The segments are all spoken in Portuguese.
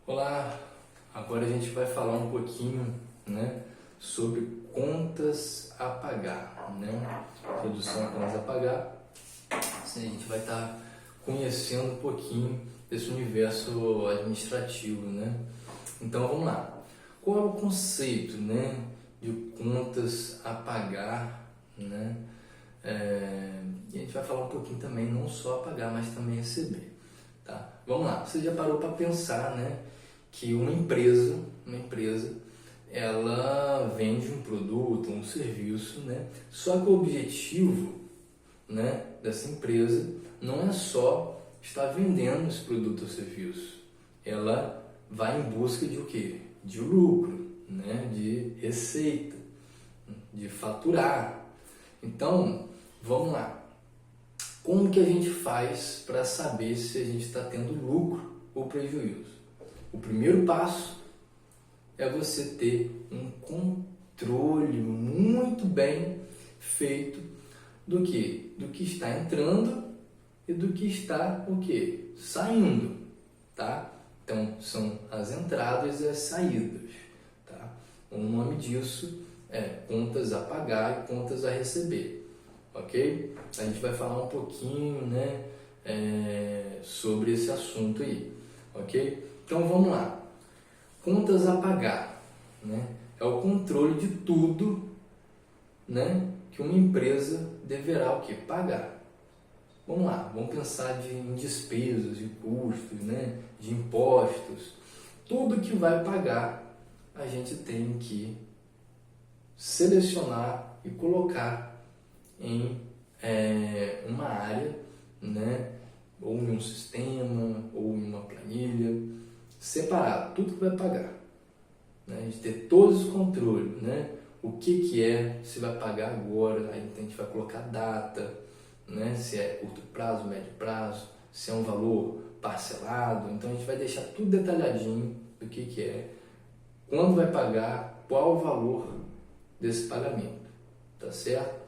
Olá, agora a gente vai falar um pouquinho, sobre contas a pagar, Introdução a contas a pagar. Assim, a gente vai estar conhecendo um pouquinho desse universo administrativo, Então vamos lá. Qual é o conceito, de contas a pagar, E a gente vai falar um pouquinho também, não só a pagar, mas também receber, tá? Vamos lá. Você já parou para pensar, que uma empresa, ela vende um produto, um serviço, Só que o objetivo, dessa empresa não é só estar vendendo esse produto ou serviço. Ela vai em busca de o quê? De lucro, de receita, de faturar. Então, vamos lá. Como que a gente faz para saber se a gente está tendo lucro ou prejuízo? O primeiro passo é você ter um controle muito bem feito do que está entrando e do que está saindo, tá? Então são as entradas e as saídas, tá? O nome disso é contas a pagar e contas a receber, ok? A gente vai falar um pouquinho, sobre esse assunto aí, ok? Então vamos lá. Contas a pagar, é o controle de tudo, que uma empresa deverá pagar. Vamos lá, vamos pensar em despesas, de custos, de impostos. Tudo que vai pagar, a gente tem que selecionar e colocar em uma área, ou em um sistema, ou em uma planilha, separar tudo que vai pagar, A gente ter todo esse controle, O que é, se vai pagar agora, aí a gente vai colocar data, se é curto prazo, médio prazo, se é um valor parcelado. Então a gente vai deixar tudo detalhadinho do que é, quando vai pagar, qual o valor desse pagamento, tá certo?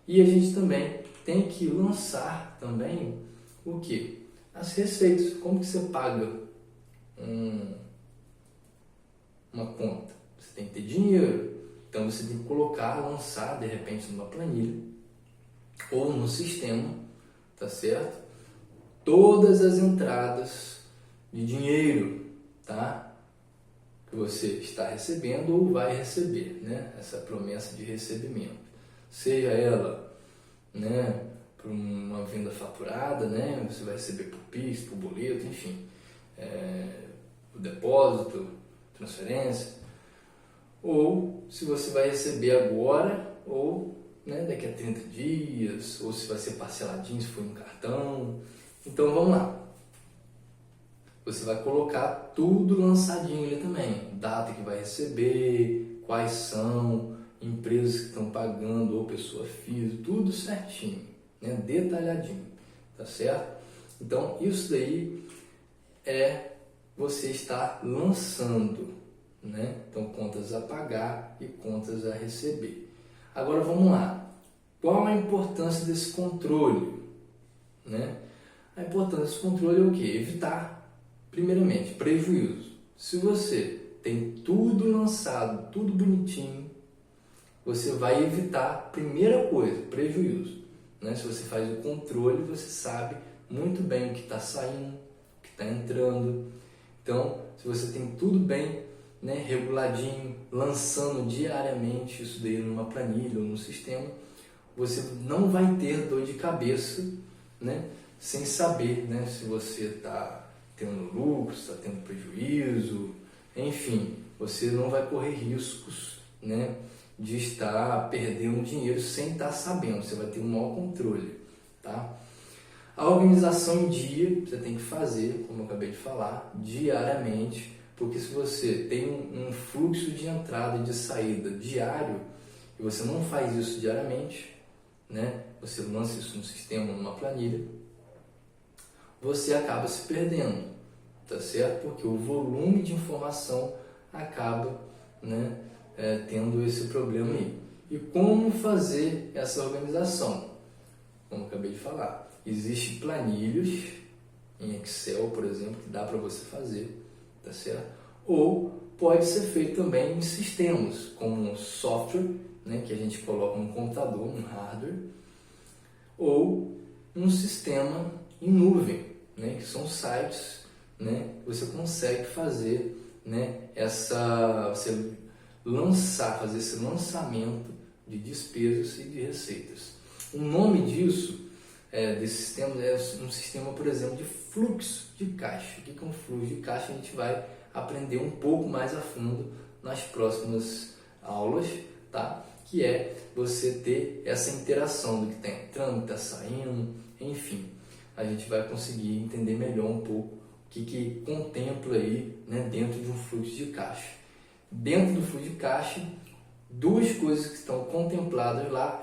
E a gente também tem que lançar também o que? As receitas. Como que você paga uma conta? Você tem que ter dinheiro, então você tem que lançar de repente numa planilha ou no sistema, tá certo? Todas as entradas de dinheiro, tá? Que você está recebendo ou vai receber, Essa promessa de recebimento, seja ela, por uma venda faturada, você vai receber por PIX, por boleto, enfim, o depósito, transferência, ou se você vai receber agora, ou daqui a 30 dias, ou se vai ser parceladinho, se for um cartão. Então vamos lá. Você vai colocar tudo lançadinho ali também. Data que vai receber, quais são, empresas que estão pagando, ou pessoa física, tudo certinho, detalhadinho, tá certo? Então isso daí é você está lançando, Então contas a pagar e contas a receber. Agora vamos lá. Qual a importância desse controle, A importância desse controle é o quê? Evitar, primeiramente, prejuízo. Se você tem tudo lançado, tudo bonitinho, você vai evitar, primeira coisa, prejuízo, Se você faz o controle, você sabe muito bem o que está saindo, o que está entrando. Então, se você tem tudo bem, reguladinho, lançando diariamente isso daí numa planilha ou num sistema, você não vai ter dor de cabeça, sem saber, se você está tendo lucro, se está tendo prejuízo, enfim, você não vai correr riscos, de estar perdendo dinheiro sem estar sabendo, você vai ter um maior controle, tá? A organização em dia você tem que fazer, como eu acabei de falar, diariamente, porque se você tem um fluxo de entrada e de saída diário e você não faz isso diariamente, você lança isso no sistema, numa planilha, você acaba se perdendo, tá certo? Porque o volume de informação acaba, tendo esse problema aí. E como fazer essa organização? Como eu acabei de falar, existem planilhas em Excel, por exemplo, que dá para você fazer, tá certo? Ou pode ser feito também em sistemas, como software, né, que a gente coloca no computador, no hardware, ou um sistema em nuvem, né, que são sites, né, que você consegue fazer, né, você fazer esse lançamento de despesas e de receitas. O nome disso, desse sistema, é um sistema, por exemplo, de fluxo de caixa. O que é um fluxo de caixa? A gente vai aprender um pouco mais a fundo nas próximas aulas, tá? Que é você ter essa interação do que está entrando, está saindo, enfim. A gente vai conseguir entender melhor um pouco o que contempla aí, né, dentro de um fluxo de caixa. Dentro do fluxo de caixa, duas coisas que estão contempladas lá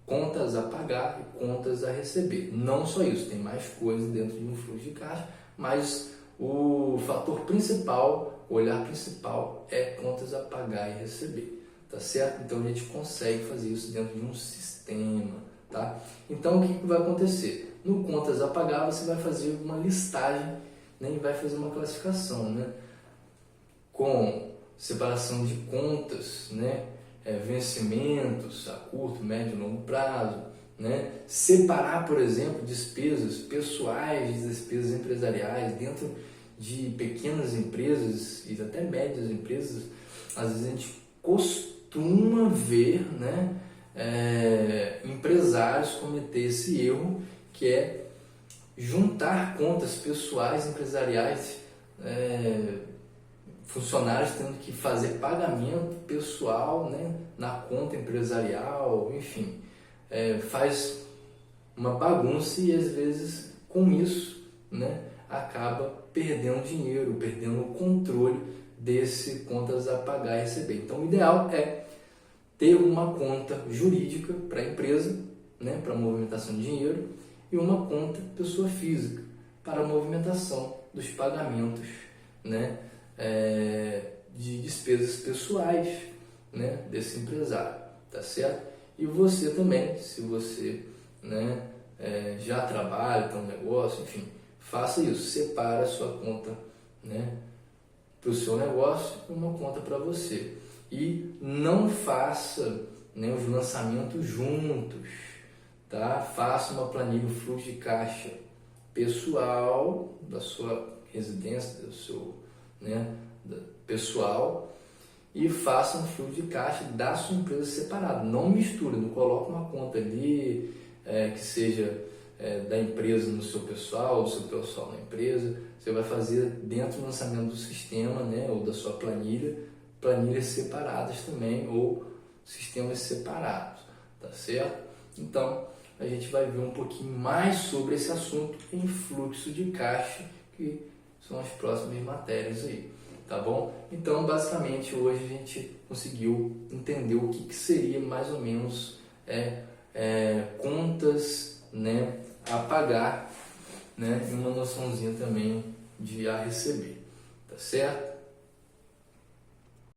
contas a pagar e contas a receber. Não só isso, tem mais coisas dentro de um fluxo de caixa, mas o fator principal, o olhar principal é contas a pagar e receber, tá certo? Então a gente consegue fazer isso dentro de um sistema, tá? Então o que vai acontecer? No contas a pagar você vai fazer uma listagem, né, e vai fazer uma classificação, né, com separação de contas, né, vencimentos a curto, médio e longo prazo, né? Separar, por exemplo, despesas pessoais de despesas empresariais dentro de pequenas empresas e até médias empresas. Às vezes a gente costuma ver, né, empresários cometer esse erro, que é juntar contas pessoais empresariais, funcionários tendo que fazer pagamento pessoal, né, na conta empresarial, enfim, faz uma bagunça e às vezes com isso, né, acaba perdendo dinheiro, perdendo o controle desse contas a pagar e receber. Então o ideal é ter uma conta jurídica para a empresa, né, para movimentação de dinheiro, e uma conta pessoa física para a movimentação dos pagamentos, né, de despesas pessoais, né, desse empresário, tá certo? E você também, se você, né, já trabalha, tem um negócio, enfim, faça isso, separa a sua conta, né, para o seu negócio e uma conta para você. E não faça, né, os lançamentos juntos, tá? Faça uma planilha, fluxo de caixa pessoal da sua residência, do seu, né, pessoal, e faça um fluxo de caixa da sua empresa separado. Não misture, não coloque uma conta ali que seja da empresa no seu pessoal, do seu pessoal na empresa. Você vai fazer dentro do lançamento do sistema, né, ou da sua planilhas separadas também, ou sistemas separados, tá certo? Então, a gente vai ver um pouquinho mais sobre esse assunto em fluxo de caixa, que são as próximas matérias aí, tá bom? Então, basicamente, hoje a gente conseguiu entender o que seria mais ou menos contas, né, a pagar, né, e uma noçãozinha também de a receber, tá certo?